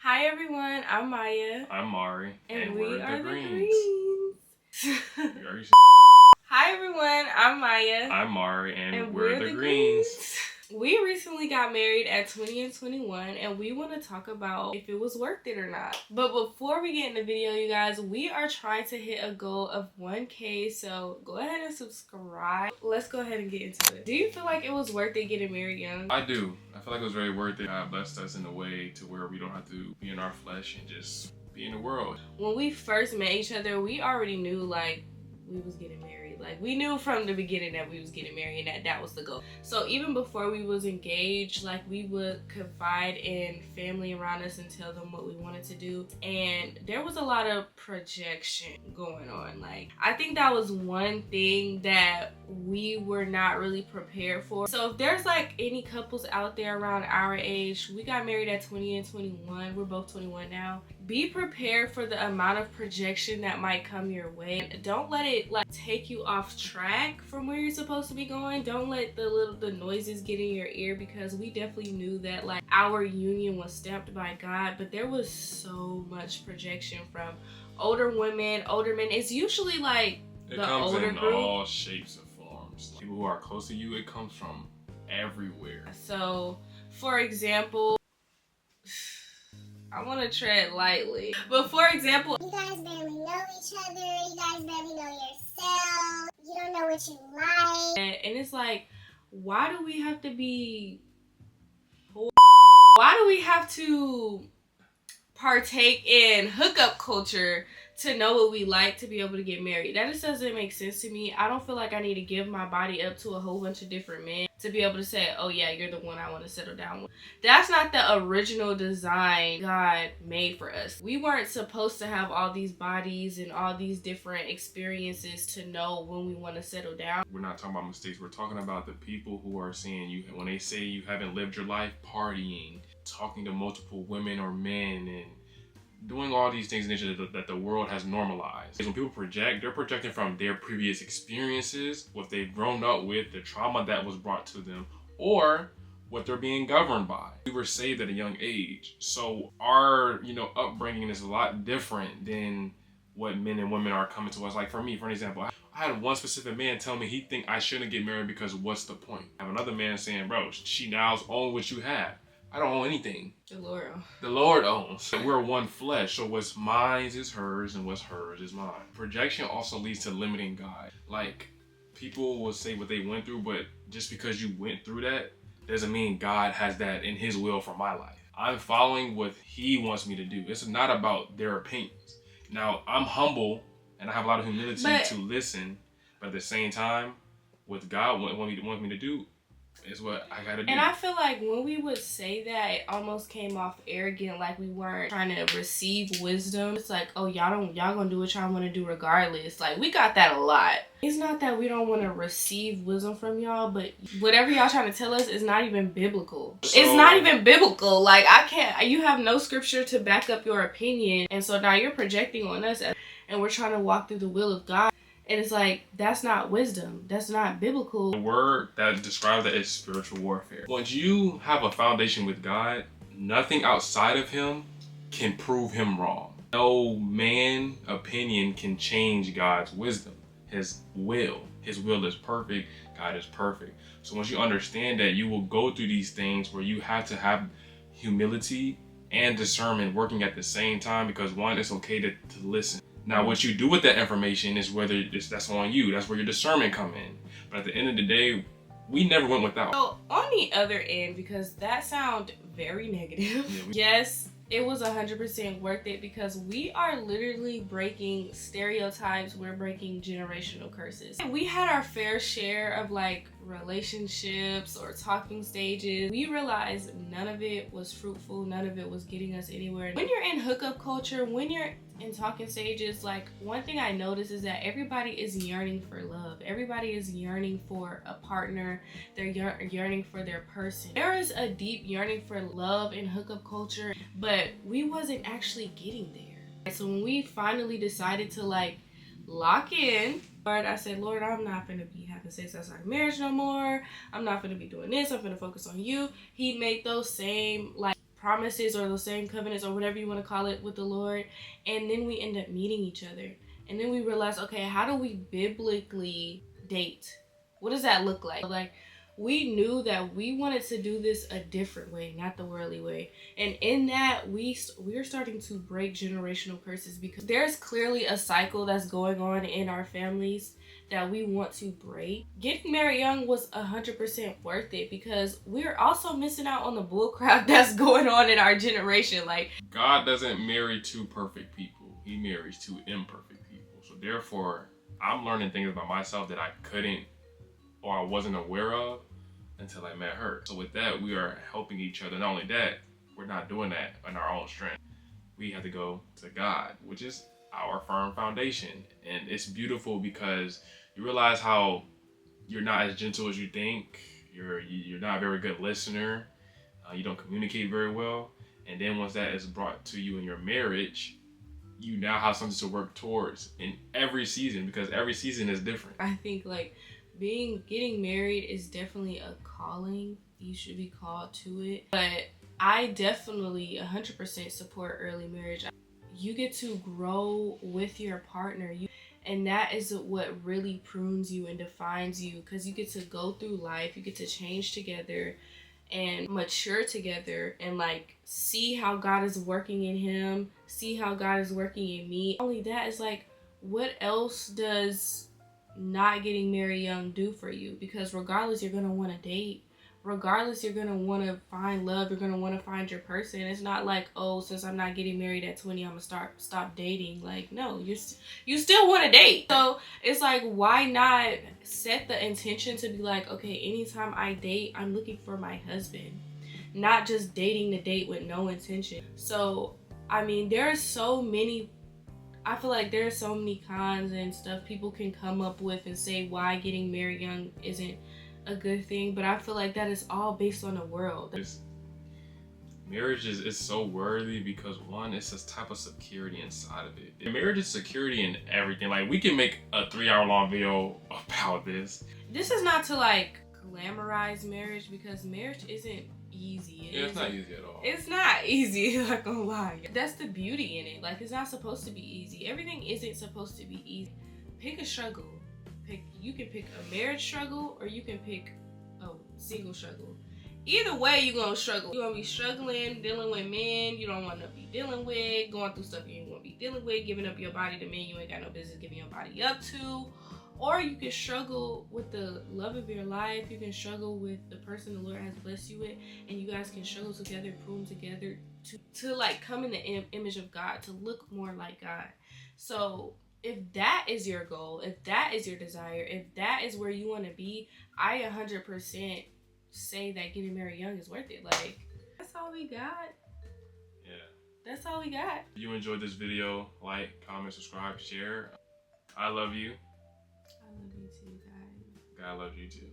Hi everyone, I'm Maya. I'm Mari. And we are the Greens. Greens. Hi everyone, I'm Maya. I'm Mari and we're the Greens. We recently got married at 20 and 21 and we want to talk about if it was worth it or not. But before we get in the video, you guys, we are trying to hit a goal of 1K, so go ahead and subscribe. Let's go ahead and get into it. Do you feel like it was worth it getting married young? I do. I feel like it was very worth it. God blessed us in a way to where we don't have to be in our flesh and just be in the world. When we first met each other, we already knew like we was getting married. Like we knew from the beginning that we was getting married and that was the goal. So even before we was engaged, like we would confide in family around us and tell them what we wanted to do. And there was a lot of projection going on. Like I think that was one thing that we were not really prepared for. So if there's like any couples out there around our age, we got married at 20 and 21. We're both 21 now. Be prepared for the amount of projection that might come your way. Don't let it like take you off track from where you're supposed to be going. Don't let the noises get in your ear, because we definitely knew that like our union was stamped by God, but there was so much projection from older women, older men. It's usually like it the comes older in group. all shapes and forms. People who are close to you, it comes from everywhere. So, for example, I want to tread lightly, but for example, you guys barely know each other, you guys barely know yourself, you don't know what you like. And it's like, why do we have to partake in hookup culture to know what we like to be able to get married? That just doesn't make sense to me. I don't feel like I need to give my body up to a whole bunch of different men to be able to say, oh yeah, you're the one I want to settle down with. That's not the original design God made for us. We weren't supposed to have all these bodies and all these different experiences to know when we want to settle down. We're not talking about mistakes. We're talking about the people who are saying you, when they say you haven't lived your life partying, talking to multiple women or men, and doing all these things in nature that the world has normalized. When people project, they're projecting from their previous experiences, what they've grown up with, the trauma that was brought to them, or what they're being governed by. We were saved at a young age, so our upbringing is a lot different than what men and women are coming to us. Like for me, for an example, I had one specific man tell me he think I shouldn't get married because what's the point? I have another man saying, bro, she now's own what you have. I don't own anything. The Lord owns. We're one flesh, so what's mine is hers and what's hers is mine. Projection also leads to limiting God. Like, people will say what they went through, but just because you went through that doesn't mean God has that in his will for my life. I'm following what he wants me to do. It's not about their opinions. Now, I'm humble and I have a lot of humility to listen, but at the same time, what God wants me to do is what I gotta do. And I feel like when we would say that, it almost came off arrogant, like we weren't trying to receive wisdom. It's like, oh, y'all gonna do what y'all want to do regardless. Like, we got that a lot. It's not that we don't want to receive wisdom from y'all, but whatever y'all trying to tell us is not even biblical. It's not even biblical. Like, you have no scripture to back up your opinion, and so now you're projecting on us, and we're trying to walk through the will of God. And it's like, that's not wisdom. That's not biblical. The word that describes that is spiritual warfare. Once you have a foundation with God, nothing outside of him can prove him wrong. No man opinion can change God's wisdom, his will. His will is perfect. God is perfect. So once you understand that, you will go through these things where you have to have humility and discernment working at the same time, because one, it's okay to listen. Now, what you do with that information is that's on you. That's where your discernment come in. But at the end of the day, we never went without. So on the other end, because that sound very negative, yes, it was 100% worth it, because we are literally breaking stereotypes. We're breaking generational curses. We had our fair share of like relationships or talking stages. We realized none of it was fruitful. None of it was getting us anywhere. When you're in hookup culture, when you're in talking stages, like one thing I noticed is that everybody is yearning for love. Everybody is yearning for a partner. They're yearning for their person. There is a deep yearning for love in hookup culture, but we wasn't actually getting there. So when we finally decided to like lock in, Lord, I said, Lord, I'm not gonna be having sex outside marriage no more. I'm not gonna be doing this. I'm gonna focus on you. He made those same like promises or those same covenants or whatever you want to call it with the Lord. And then we end up meeting each other. And then we realize, okay, how do we biblically date? What does that look like? Like, we knew that we wanted to do this a different way, not the worldly way. And in that, we're starting to break generational curses, because there's clearly a cycle that's going on in our families that we want to break. Getting married young was 100% worth it, because we're also missing out on the bullcrap that's going on in our generation. Like, God doesn't marry two perfect people. He marries two imperfect people. So therefore, I'm learning things about myself that I couldn't or I wasn't aware of until I met her. So with that, we are helping each other. Not only that, we're not doing that in our own strength. We have to go to God, which is our firm foundation. And it's beautiful because you realize how you're not as gentle as you think. You're not a very good listener. You don't communicate very well. And then once that is brought to you in your marriage, you now have something to work towards in every season, because every season is different. I think like getting married is definitely a calling. You should be called to it. But I definitely 100% support early marriage. You get to grow with your partner. And that is what really prunes you and defines you, because you get to go through life. You get to change together and mature together, and like see how God is working in him, see how God is working in me. Only that is like, what else does not getting married young do for you? Because regardless, you're gonna want to date. Regardless, you're gonna want to find love. You're gonna want to find your person. It's not like, oh, since I'm not getting married at 20, I'm gonna stop dating. Like, no, you still want to date. So it's like, why not set the intention to be like, okay, anytime I date, I'm looking for my husband, not just dating to date with no intention. So I mean, I feel like there are so many cons and stuff people can come up with and say why getting married young isn't a good thing, but I feel like that is all based on the world. Marriage is so worthy because, one, it's this type of security inside of it. Marriage is security in everything. Like, we can make a 3-hour-long video about this. This is not to like glamorize marriage, because marriage isn't easy. It's not easy at all. It's not easy, not gonna lie. That's the beauty in it. Like, it's not supposed to be easy. Everything isn't supposed to be easy. Pick a struggle. You can pick a marriage struggle, or you can pick a single struggle. Either way, you're gonna struggle. You're gonna be struggling, dealing with men you don't want to be dealing with, going through stuff you ain't want to be dealing with, giving up your body to men you ain't got no business giving your body up to. Or you can struggle with the love of your life. You can struggle with the person the Lord has blessed you with, and you guys can struggle together, prune together to like come in the image of God, to look more like God. So if that is your goal, if that is your desire, if that is where you want to be, I 100% say that getting married young is worth it. Like, that's all we got. Yeah. That's all we got. If you enjoyed this video, like, comment, subscribe, share. I love you. I love you too, guys. God loves you too.